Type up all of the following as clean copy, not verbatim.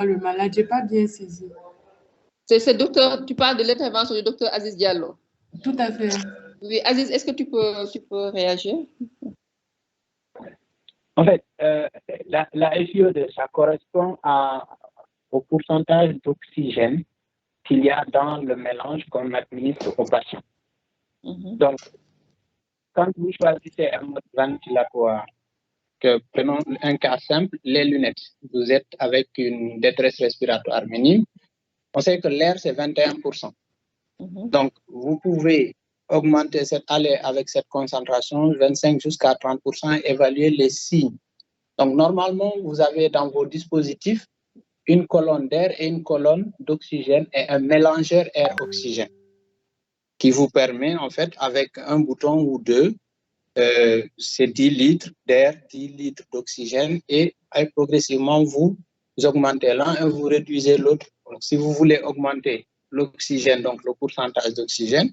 le malade. Je n'ai pas bien saisi. C'est docteur, tu parles de l'intervention du docteur Aziz Diallo. Tout à fait. Oui, Aziz, est-ce que tu peux réagir? En fait, la FiO2, ça correspond au pourcentage d'oxygène qu'il y a dans le mélange qu'on administre aux patients. Donc, quand vous choisissez un mode ventilatoire, prenons un cas simple, les lunettes, vous êtes avec une détresse respiratoire minime, on sait que l'air, c'est 21%. Donc, vous pouvez augmenter aller avec cette concentration, 25 jusqu'à 30%, évaluer les signes. Donc, normalement, vous avez dans vos dispositifs une colonne d'air et une colonne d'oxygène et un mélangeur air-oxygène qui vous permet, en fait, avec un bouton ou deux, c'est 10 litres d'air, 10 litres d'oxygène et progressivement, vous augmentez l'un et vous réduisez l'autre. Donc, si vous voulez augmenter l'oxygène, donc le pourcentage d'oxygène,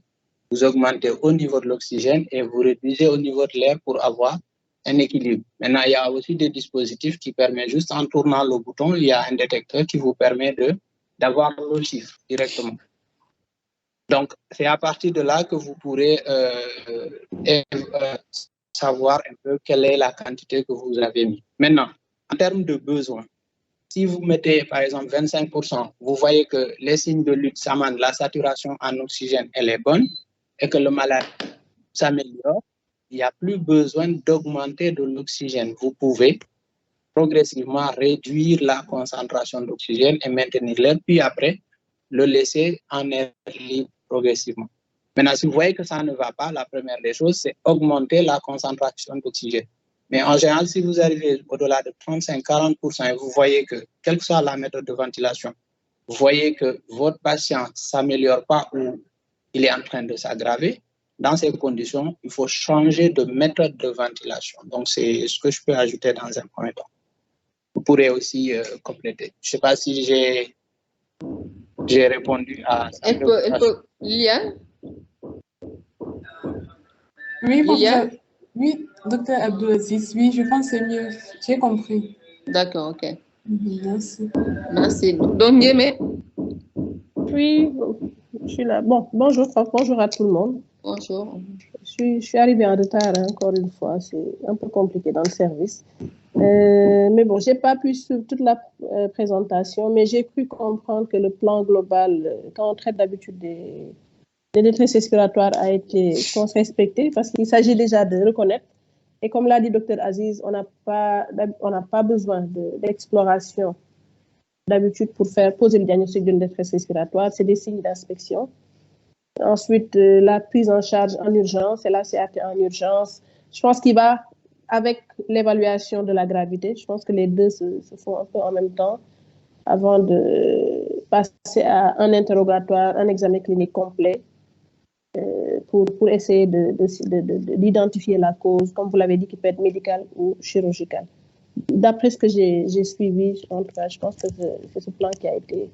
vous augmentez au niveau de l'oxygène et vous réduisez au niveau de l'air pour avoir un équilibre. Maintenant, il y a aussi des dispositifs qui permettent, juste en tournant le bouton, il y a un détecteur qui vous permet d'avoir le chiffre directement. Donc, c'est à partir de là que vous pourrez savoir un peu quelle est la quantité que vous avez mis. Maintenant, en termes de besoins, si vous mettez par exemple 25%, vous voyez que les signes de lutte s'amènent, la saturation en oxygène, elle est bonne et que le malade s'améliore, il n'y a plus besoin d'augmenter de l'oxygène. Vous pouvez progressivement réduire la concentration d'oxygène et maintenir l'air, puis après, le laisser en air libre progressivement. Maintenant, si vous voyez que ça ne va pas, la première des choses, c'est augmenter la concentration d'oxygène. Mais en général, si vous arrivez au-delà de 35-40% et vous voyez que, quelle que soit la méthode de ventilation, vous voyez que votre patient ne s'améliore pas ou il est en train de s'aggraver, dans ces conditions, il faut changer de méthode de ventilation. Donc, c'est ce que je peux ajouter dans un premier temps. Vous pourrez aussi compléter. Je ne sais pas si j'ai répondu à ça. Liliane? Oui, oui, docteur Abdulaziz, oui, je pense que c'est mieux. J'ai compris. D'accord, ok. Merci. Merci. Donc, Niémé? Oui, je suis là. Bon, bonjour à tout le monde. Bonjour. Je suis arrivée en retard, hein, encore une fois. C'est un peu compliqué dans le service. Mais bon, je n'ai pas pu suivre toute la présentation, mais j'ai cru comprendre que le plan global, quand on traite d'habitude des détresses respiratoires, a été respecté parce qu'il s'agit déjà de reconnaître. Et comme l'a dit Dr Aziz, on n'a pas besoin d'exploration d'habitude pour poser le diagnostic d'une détresse respiratoire. C'est des signes d'inspection. Ensuite, la prise en charge en urgence et la CAT en urgence. Je pense qu'il va avec l'évaluation de la gravité. Je pense que les deux se font un peu en même temps avant de passer à un interrogatoire, un examen clinique complet pour essayer d'identifier la cause, comme vous l'avez dit, qui peut être médicale ou chirurgicale. D'après ce que j'ai suivi, en tout cas, je pense que c'est ce plan qui a été...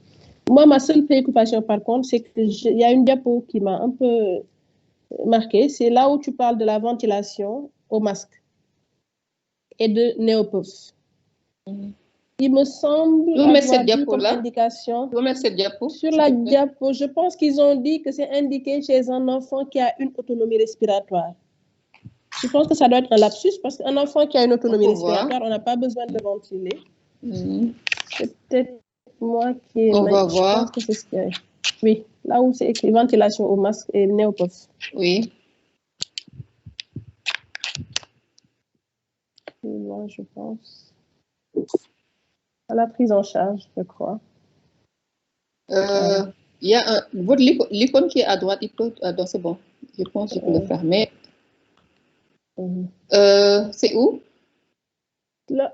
Moi, ma seule préoccupation, par contre, c'est qu'il y a une diapo qui m'a un peu marquée. C'est là où tu parles de la ventilation au masque et de néopuff. Il me semble avoir dit comme indication... Vous mettez cette diapo? Sur la diapo, je pense qu'ils ont dit que c'est indiqué chez un enfant qui a une autonomie respiratoire. Je pense que ça doit être un lapsus parce qu'un enfant qui a une autonomie respiratoire, on n'a pas besoin de ventiler. C'est peut-être moi qui... On va voir. Je pense que c'est ce qu'il y a. Oui, là où c'est écrit ventilation au masque et néopuff. Oui. Et moi, je pense à la prise en charge, je crois. Il y a l'icône qui est à droite, donc c'est bon. Je pense que je peux le fermer. C'est où? Là,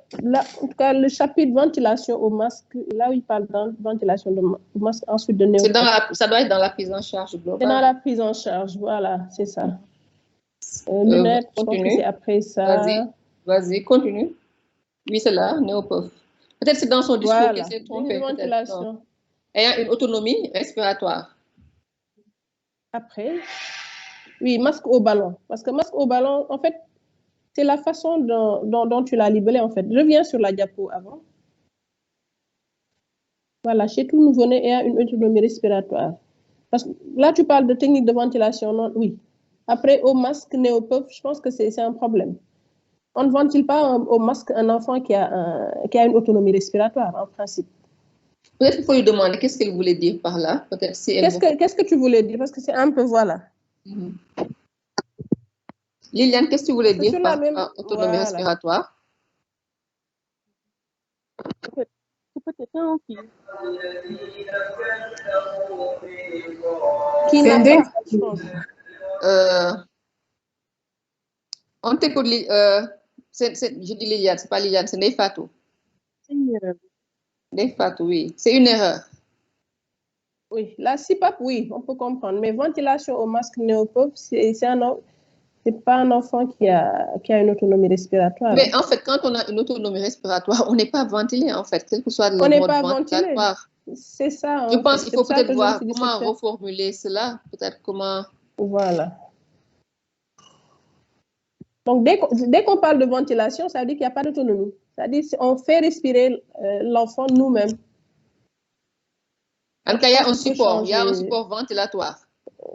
en tout cas, le chapitre ventilation au masque, là où il parle de ventilation au masque, ensuite de néopuff. Ça doit être dans la prise en charge globale. C'est dans la prise en charge, voilà, c'est ça. Lunettes, je pense que c'est après ça. Vas-y, continue. Oui, c'est là, néopuff. Peut-être c'est dans son discours Voilà. qu'il s'est trompé. Ventilation. Ayant une autonomie respiratoire. Après, oui, masque au ballon. Parce que masque au ballon, en fait, c'est la façon dont tu l'as libellé, en fait. Je reviens sur la diapo avant. Voilà, chez tout nouveau-né et a une autonomie respiratoire. Parce que là, tu parles de technique de ventilation, non? Oui. Après, au masque néopeuf, je pense que c'est un problème. On ne ventile pas au masque un enfant qui a une autonomie respiratoire, en principe. Peut-être qu'il faut lui demander qu'est-ce qu'elle voulait dire par là. Peut-être si elle qu'est-ce que tu voulais dire? Parce que c'est un peu, voilà. Liliane, qu'est-ce que tu voulais dire par autonomie voilà. respiratoire? Peut-être un fille. Qui n'a pas, je pense. On t'écoute, je dis Liliane, c'est pas Liliane, c'est Ndeye Fatou. C'est une erreur. Ndeye Fatou, oui. C'est une erreur. Oui, la CPAP, oui, on peut comprendre. Mais ventilation au masque néopeuf, c'est pas un enfant qui a une autonomie respiratoire. Mais en fait, quand on a une autonomie respiratoire, on n'est pas ventilé, en fait, quel que soit le mode ventilatoire. C'est ça. Je pense qu'il faut peut-être voir comment reformuler cela, peut-être comment... Voilà. Donc, dès qu'on parle de ventilation, ça veut dire qu'il n'y a pas d'autonomie. C'est-à-dire qu'on fait respirer l'enfant nous-mêmes. En tout cas, il y a un support ventilatoire.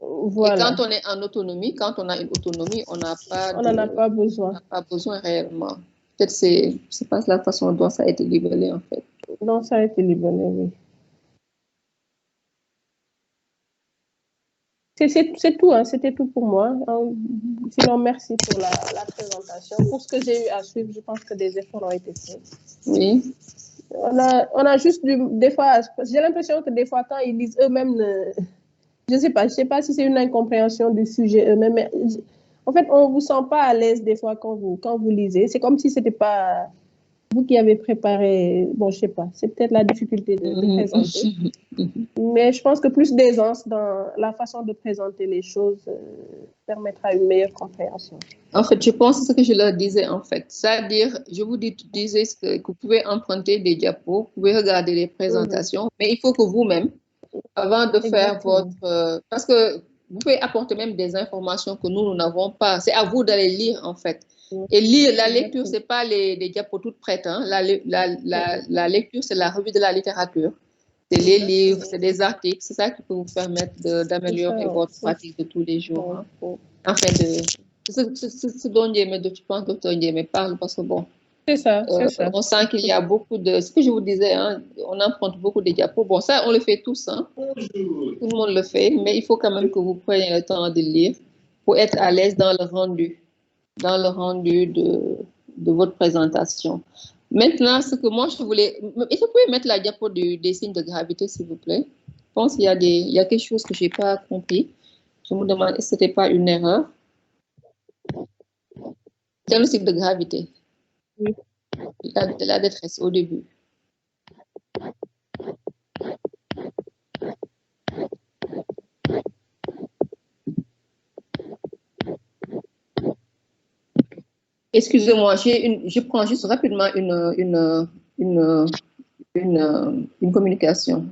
Voilà. Et quand on est en autonomie, quand on a une autonomie, on n'en a pas besoin. On n'a pas besoin réellement. Peut-être que c'est pas la façon dont ça a été libellé, en fait. Non, ça a été libellé, oui. C'est tout, hein, c'était tout pour moi. Sinon, merci pour la présentation. Pour ce que j'ai eu à suivre, je pense que des efforts ont été faits. Oui. On a juste des fois, j'ai l'impression que des fois, quand ils lisent eux-mêmes, je sais pas si c'est une incompréhension du sujet eux-mêmes, mais en fait, on vous sent pas à l'aise des fois quand vous lisez. C'est comme si c'était pas vous qui avez préparé, bon, je sais pas, c'est peut-être la difficulté de présenter. Mais je pense que plus d'aisance dans la façon de présenter les choses permettra une meilleure compréhension. En fait, je pense que ce que je leur disais, en fait, c'est-à-dire, je vous disais que vous pouvez emprunter des diapos, vous pouvez regarder les présentations, mais il faut que vous-même, avant de faire votre... parce que vous pouvez apporter même des informations que nous n'avons pas. C'est à vous d'aller lire, en fait. Et lire, la lecture, c'est pas les diapos toutes prêtes. Hein. La lecture, c'est la revue de la littérature. C'est les livres, c'est des articles. C'est ça qui peut vous permettre d'améliorer votre pratique de tous les jours. Hein. Enfin, ce dont tu penses, docteur Ndiémé parle, parce que bon, c'est ça. On sent qu'il y a beaucoup de... Ce que je vous disais, hein, on emprunte beaucoup de diapos. Bon, ça, on le fait tous. Hein. Tout le monde le fait, mais il faut quand même que vous preniez le temps de lire pour être à l'aise dans le rendu de votre présentation. Maintenant, ce que moi, je voulais... Est-ce que vous pouvez mettre la diapo des signes de gravité, s'il vous plaît? Je pense qu'il y a quelque chose que je n'ai pas compris. Je me demande si ce n'était pas une erreur. Diagnostic de gravité. Oui. La détresse au début. Excusez-moi, je prends juste rapidement une communication.